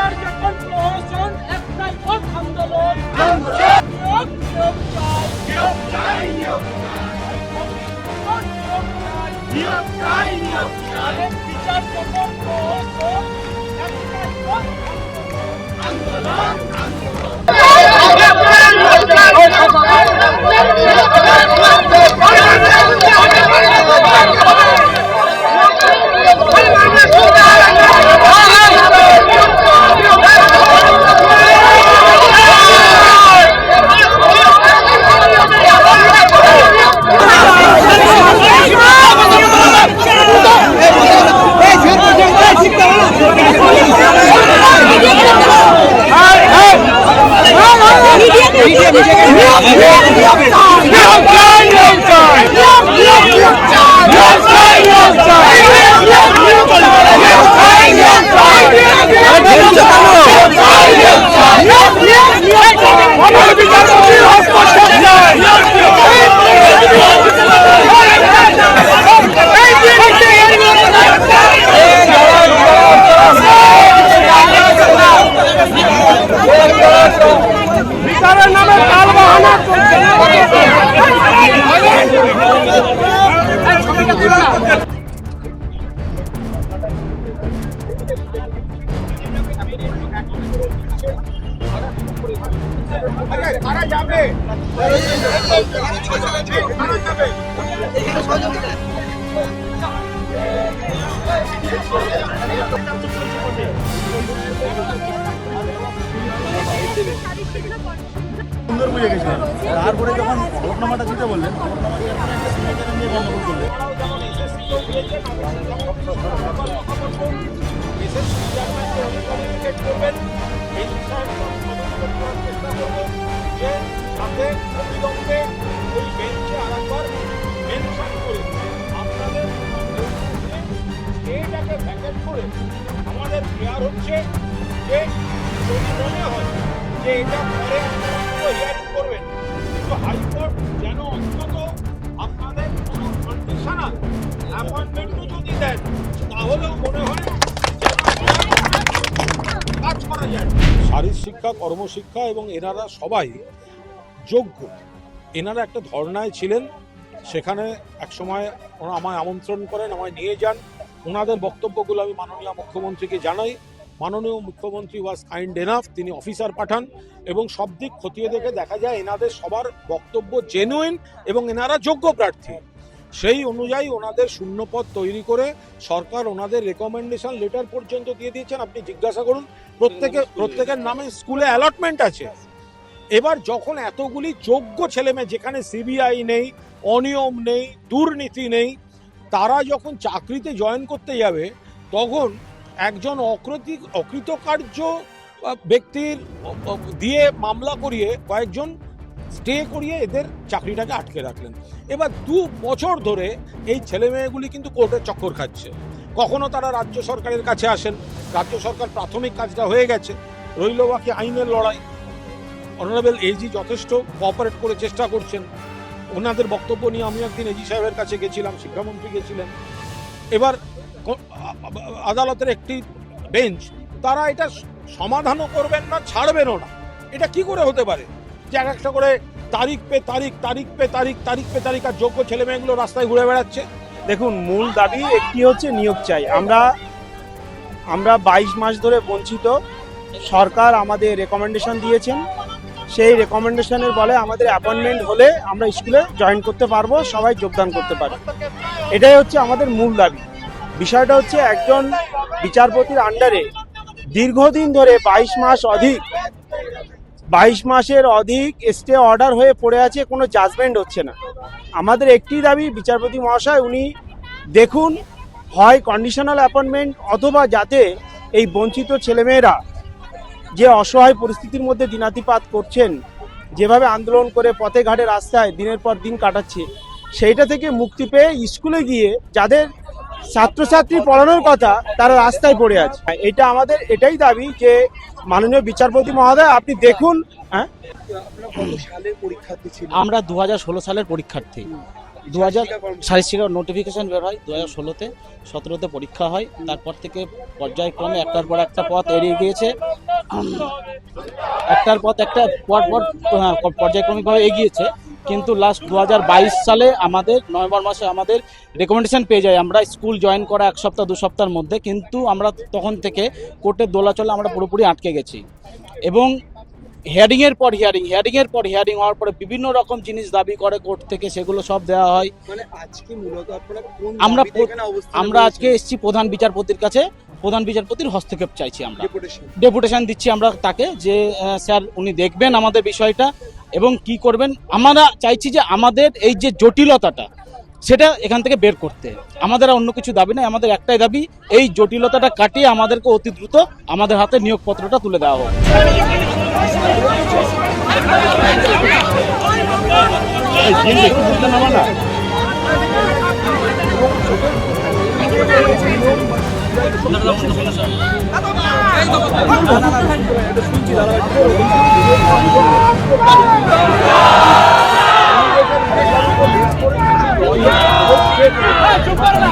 এবার যখন প্রহসন একটাই পথ আন্দোলন বিচার যখন প্রহসন একটাই পথ আন্দোলন সুন্দর বুঝে গেছিলেন। তারপরে যখন হলফনামাটা দিতে বললেন, গন্ডগোল করলেন। আমাদের প্রেয়ার হচ্ছে যে যদি মনে হয় যে এটা পরে হিয়ারিং করবেন, কিন্তু হাইকোর্ট যেন অন্তত আপনাদের কোনো কন্ডিশনাল অ্যাপয়েন্টমেন্টও যদি দেন, তাহলেও মনে হয় কাজ করা যায়। শারীরিক শিক্ষা, কর্মশিক্ষা এবং এনারা সবাই যোগ্য। এনারা একটা ধর্নায় ছিলেন, সেখানে একসময় ওরা আমায় আমন্ত্রণ করেন, আমায় নিয়ে যান। ওনাদের বক্তব্যগুলো আমি মাননীয় মুখ্যমন্ত্রীকে জানাই। মাননীয় মুখ্যমন্ত্রী ওয়াজ কাইন্ড এনাফ, তিনি অফিসার পাঠান এবং সব দিক খতিয়ে দেখে দেখা যায় এনাদের সবার বক্তব্য জেনুইন এবং এনারা যোগ্য প্রার্থী। সেই অনুযায়ী ওনাদের শূন্যপদ তৈরি করে সরকার ওনাদের রেকমেন্ডেশন লেটার পর্যন্ত দিয়ে দিয়েছেন। আপনি জিজ্ঞাসা করুন, প্রত্যেকের নামে স্কুলে অ্যালটমেন্ট আছে। এবার যখন এতগুলি যোগ্য ছেলেমেয়ে, যেখানে সিবিআই নেই, অনিয়ম নেই, দুর্নীতি নেই, তারা যখন চাকরিতে জয়েন করতে যাবে, তখন একজন অকৃতকার্য ব্যক্তির দিয়ে মামলা করিয়ে কয়েকজন স্টে করিয়ে এদের চাকরিটাকে আটকে রাখলেন। এবার 2 বছর ধরে এই ছেলেমেয়েগুলি কিন্তু কোর্টের চক্কর খাচ্ছে। কখনো তারা রাজ্য সরকারের কাছে আসেন, রাজ্য সরকার প্রাথমিক কাজটা হয়ে গেছে, রইল বাকি আইনের লড়াই। অনারেবল এজি যথেষ্ট কোঅপারেট করে চেষ্টা করছেন। ওনাদের বক্তব্য নিয়ে আমি একদিন এজি সাহেবের কাছে গেছিলাম, শিক্ষামন্ত্রী গেছিলেন। এবার আদালতের একটি বেঞ্চ, তারা এটা সমাধানও করবেন না, ছাড়বেনও না। এটা কি করে হতে পারে যে এক একটা করে তারিখ পে তারিখ আর যোগ্য ছেলে মেয়েগুলো রাস্তায় ঘুরে বেড়াচ্ছে? দেখুন, মূল দাবি একটি হচ্ছে নিয়োগ চাই। আমরা 22 মাস ধরে বঞ্চিত। সরকার আমাদের রেকমেন্ডেশন দিয়েছেন, সেই রেকমেন্ডেশনের বলে আমাদের অ্যাপয়েন্টমেন্ট হলে আমরা স্কুলে জয়েন করতে পারবো, সবাই যোগদান করতে পারবো। এটাই হচ্ছে আমাদের মূল দাবি। বিষয়টা হচ্ছে একজন বিচারপতির আন্ডারে দীর্ঘদিন ধরে 22 মাসের অধিক স্টে অর্ডার হয়ে পড়ে আছে, কোনো জাজমেন্ট হচ্ছে না। আমাদের একটি দাবি, বিচারপতি মহাশয় উনি দেখুন, হয় কন্ডিশনাল অ্যাপয়েন্টমেন্ট, অথবা যাতে এই বঞ্চিত ছেলেমেয়েরা যে অসহায় পরিস্থিতির মধ্যে দিনাতিপাত করছেন, যেভাবে আন্দোলন করে পথে ঘাটে রাস্তায় দিনের পর দিন কাটাচ্ছে, সেইটা থেকে মুক্তি পেয়ে স্কুলে গিয়ে যাদের ছাত্রছাত্রী পড়ানোর কথা তারা রাস্তায় পড়ে আছে। এটা আমাদের এটাই দাবি যে মাননীয় বিচারপতি মহোদয় আপনি দেখুন। আমরা 2016 সালের পরীক্ষার্থী। 2000 শারীরিক শিক্ষা নোটিফিকেশন বের হয় 2016-তে, 17-তে পরীক্ষা হয়। তারপর থেকে পর্যায়ক্রমে একটার পর একটা পথ এড়িয়ে গিয়েছে। একটার পর একটা পর্যায়ক্রমিকভাবে এগিয়েছে, কিন্তু লাস্ট 2022 সালে আমাদের নভেম্বর মাসে আমাদের রেকমেন্ডেশন পেয়ে যাই আমরা স্কুল জয়েন করা 1 সপ্তাহ 2 সপ্তাহের মধ্যে, কিন্তু আমরা তখন থেকে কোর্টের দোলাচলে আমরা পুরোপুরি আটকে গেছি। এবং হিয়ারিংয়ের পর হিয়ারিং হওয়ার পরে বিভিন্ন রকম জিনিস দাবি করে কোর্ট থেকে, সেগুলো সব দেওয়া হয়। মানে আজকে মূলত আপনারা কোন আমরা দাবিতে এখানে অবস্থান আমরা আজকে এসেছি প্রধান বিচারপতির কাছে, প্রধান বিচারপতির হস্তক্ষেপ চাইছি, আমরা ডেপুটেশন ডেপুটেশন দিচ্ছি আমরা তাকে যে স্যার উনি দেখবেন আমাদের বিষয়টা এবং কি করবেন। আমরা চাইছি যে আমাদের এই যে জটিলতাটা সেটা এখান থেকে বের করতে, আমাদের আর অন্য কিছু দাবি নেই, আমাদের একটাই দাবি এই জটিলতাটা কাটিয়ে আমাদেরকে অতি দ্রুত আমাদের হাতে নিয়োগপত্রটা তুলে দেওয়া হোক। চুপ কর না।